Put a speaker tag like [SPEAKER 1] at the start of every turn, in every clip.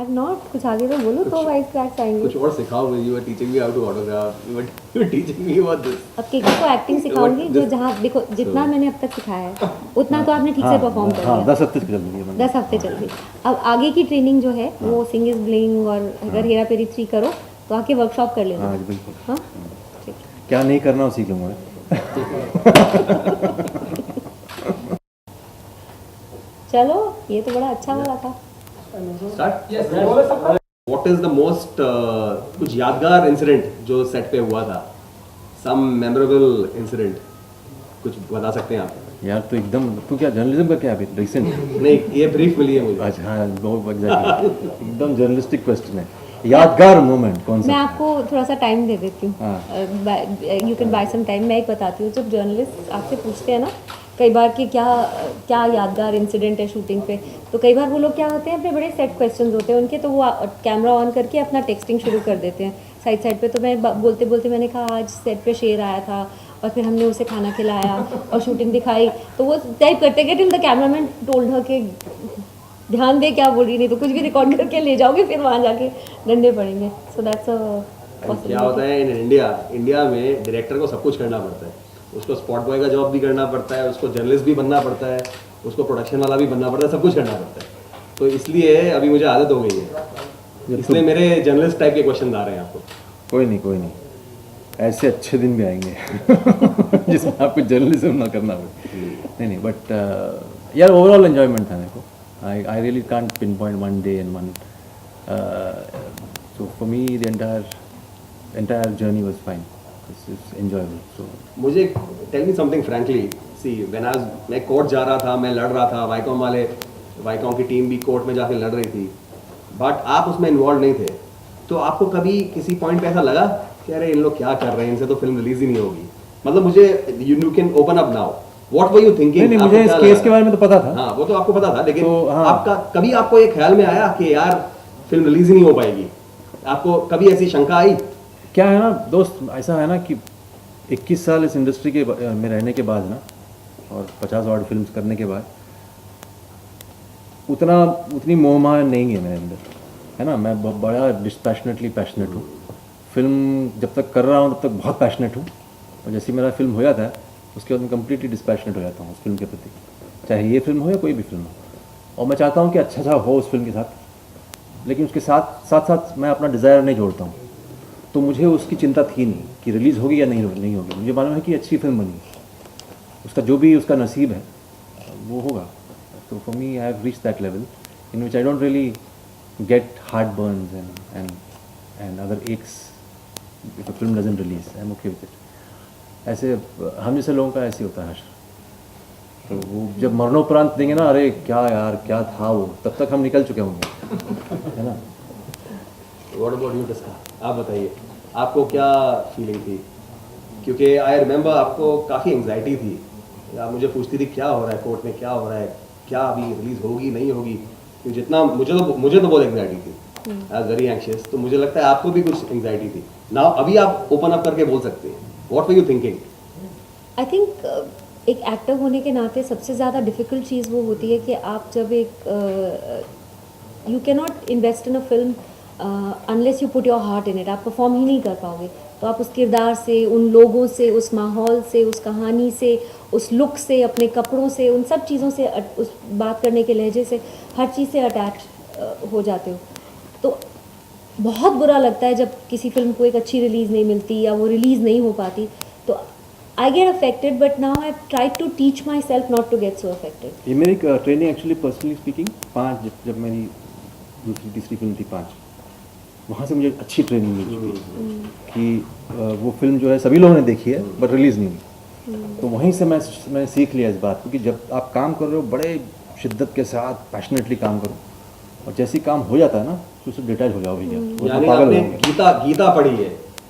[SPEAKER 1] Have not, कुछ आगे तो बोलो तो वाइस क्रैक्स आएंगे।
[SPEAKER 2] कुछ और सिखाओ, you are teaching me how to autograph, you are teaching me about this.
[SPEAKER 1] अब केके को एक्टिंग सिखाऊंगी जो जहाँ देखो जितना मैंने अब तक सिखाया है उतना तो आपने ठीक से परफॉर्म कर लिया।
[SPEAKER 3] 10 हफ्ते चल रही है,
[SPEAKER 1] 10 हफ्ते चल गई। अब आगे की ट्रेनिंग जो है वो सिंग इज ब्लिंग और अगर हेरा फेरी 3 करो तो आके वर्कशॉप कर लेना।
[SPEAKER 3] हाँ जी बिल्कुल।
[SPEAKER 1] हाँ ठीक।
[SPEAKER 3] क्या नहीं करना वो सीख लूँगा।
[SPEAKER 1] चलो ये तो बड़ा अच्छा वाला था।
[SPEAKER 2] व्हाट इज द मोस्ट कुछ यादगार इंसिडेंट जो सेट पे हुआ था, सम मेमोरेबल इंसिडेंट कुछ बता सकते हैं आप?
[SPEAKER 3] यार तो एकदम, तू क्या जर्नलिज्म का क्या अभी रिसेंट?
[SPEAKER 2] नहीं, ये ब्रीफ मिली है मुझे।
[SPEAKER 3] अच्छा हाँ, बहुत एग्जैक्टली एकदम जर्नलिस्टिक क्वेश्चन है। यादगार मोमेंट कौन सा?
[SPEAKER 1] मैं आपको थोड़ा सा टाइम दे देती हूँ,
[SPEAKER 3] हाँ।
[SPEAKER 1] You can buy some time. मैं एक बताती हूँ, जब जर्नलिस्ट आपसे पूछते हैं ना कई बार कि क्या क्या यादगार इंसिडेंट है शूटिंग पे, तो कई बार वो लोग क्या होते हैं, अपने बड़े सेट क्वेश्चंस होते हैं उनके, तो वो कैमरा ऑन करके अपना टेक्सटिंग शुरू कर देते हैं साइड पे। तो मैं बोलते बोलते मैंने कहा आज सेट पे शेर आया था और फिर हमने उसे खाना खिलाया और शूटिंग दिखाई, तो वो टाइप करते गए till the cameraman told her के ध्यान दे क्या बोल रही, नहीं तो कुछ भी रिकॉर्ड करके ले जाओगे फिर वहाँ जाके डंडे पड़ेंगे। सो दैट्स अ
[SPEAKER 2] क्या होता है इन इंडिया में डायरेक्टर को सब कुछ करना पड़ता है, उसको स्पॉट बॉय का जॉब भी करना पड़ता है, उसको जर्नलिस्ट भी बनना पड़ता है, उसको प्रोडक्शन वाला भी बनना पड़ता है, सब कुछ करना पड़ता है। तो इसलिए अभी मुझे आदत हो गई है, इसलिए मेरे जर्नलिस्ट टाइप के क्वेश्चन आ रहे हैं आपको।
[SPEAKER 3] कोई नहीं, ऐसे अच्छे दिन भी आएंगे जिसमें आपको जर्नलिज्म ना करना पड़े। नहीं बट यार ओवरऑल एंजॉयमेंट था मेरे को। I really can't pinpoint one day and one, so for me the entire journey was fine, it's enjoyable. So
[SPEAKER 2] मुझे tell me something frankly, see मैं कोर्ट जा रहा था, मैं लड़ रहा था, वाईकॉम की टीम भी कोर्ट में जाके लड़ रही थी, बट आप उसमें इन्वॉल्व नहीं थे। तो आपको कभी किसी पॉइंट पे ऐसा लगा कि अरे इन लोग क्या कर रहे हैं, इनसे तो फिल्म रिलीज ही नहीं होगी? मतलब मुझे you can open up now, what were you thinking?
[SPEAKER 3] नहीं, मुझे इस केस के बारे में तो पता था।
[SPEAKER 2] हाँ, वो तो आपको पता था, लेकिन
[SPEAKER 3] तो, हाँ।
[SPEAKER 2] आपका कभी आपको ये ख्याल में आया कि यार फिल्म रिलीज ही नहीं हो पाएगी? आपको कभी ऐसी शंका आई?
[SPEAKER 3] क्या है ना दोस्त, ऐसा है ना कि 21 साल इस इंडस्ट्री के में रहने के बाद ना, और 50 ऑड फिल्म्स करने के बाद उतनी मोहमाया नहीं है मेरे अंदर, है ना। मैं बड़ा डिस्पैशनेटली पैशनेट हूँ। फिल्म जब तक कर रहा हूँ तब तक बहुत पैशनेट हूँ, और जैसे मेरा फिल्म हो जाता है उसके बाद मैं कम्प्लीटली डिस्पैशनेट हो जाता हूँ उस फिल्म के प्रति, चाहे ये फिल्म हो या कोई भी फिल्म हो। और मैं चाहता हूँ कि अच्छा हो उस फिल्म के साथ, लेकिन उसके साथ मैं अपना डिज़ायर नहीं जोड़ता हूँ। तो मुझे उसकी चिंता थी नहीं कि रिलीज़ होगी या नहीं होगी। मुझे मालूम है कि अच्छी फिल्म बनी, उसका जो भी उसका नसीब है वो होगा। तो for me I have reached that level in which I don't really get heart Burns and other x if a film doesn't release. I am okay with it. ऐसे हम जैसे लोगों का ऐसे होता है हर्ष। तो वो जब मरणोपरांत देंगे ना, अरे क्या यार क्या था वो, तब तक हम निकल चुके होंगे, है ना।
[SPEAKER 2] What about you, Tiska? आप बताइए, आपको क्या फीलिंग थी? क्योंकि आई रिमेंबर आपको काफ़ी एंग्जाइटी थी, आप मुझे पूछती थी क्या हो रहा है कोर्ट में, क्या हो रहा है, क्या अभी रिलीज होगी नहीं होगी। क्योंकि जितना मुझे तो बहुत एंग्जाइटी थी, आई वाज वेरी एंशियस। तो मुझे लगता है आपको भी कुछ एंग्जाइटी थी ना। अभी आप ओपन अप करके बोल सकते हैं, what were you thinking?
[SPEAKER 1] I think एक एक्टर होने के नाते सबसे ज़्यादा डिफ़िकल्ट चीज़ वो होती है कि आप जब you can not invest in a film unless you put your heart in it. आप परफॉर्म ही नहीं कर पाओगे। तो आप उस किरदार से, उन लोगों से, उस माहौल से, उस कहानी से, उस लुक से, अपने कपड़ों से, उन सब चीज़ों से, उस बात करने के लहजे से, हर चीज़ से अटैच हो जाते हो। तो बहुत बुरा लगता है जब किसी फिल्म को एक अच्छी रिलीज़ नहीं मिलती या वो रिलीज़ नहीं हो पाती। तो I get affected, but now I try to teach myself not to get so affected.
[SPEAKER 3] ये मेरी ट्रेनिंग एक्चुअली पर्सनली स्पीकिंग 5 जब मेरी दूसरी तीसरी फिल्म थी 5, वहाँ से मुझे अच्छी ट्रेनिंग मिल चुकी कि वो फिल्म जो है सभी लोगों ने देखी है बट रिलीज़ नहीं हुई। तो वहीं से मैंने सीख लिया इस बात को कि जब आप काम कर रहे हो बड़े शिद्दत के साथ पैशनेटली काम करो, और जैसे ही काम हो जाता है ना तो उससे डिटैच हो जाओ भैया।
[SPEAKER 2] यानी आपने गीता पढ़ी है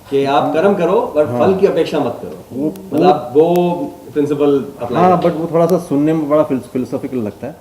[SPEAKER 2] कि आप कर्म करो पर फल की अपेक्षा मत करो, मतलब वो प्रिंसिपल।
[SPEAKER 3] हाँ, बट वो थोड़ा सा सुनने में बड़ा फिलोसॉफिकल लगता है।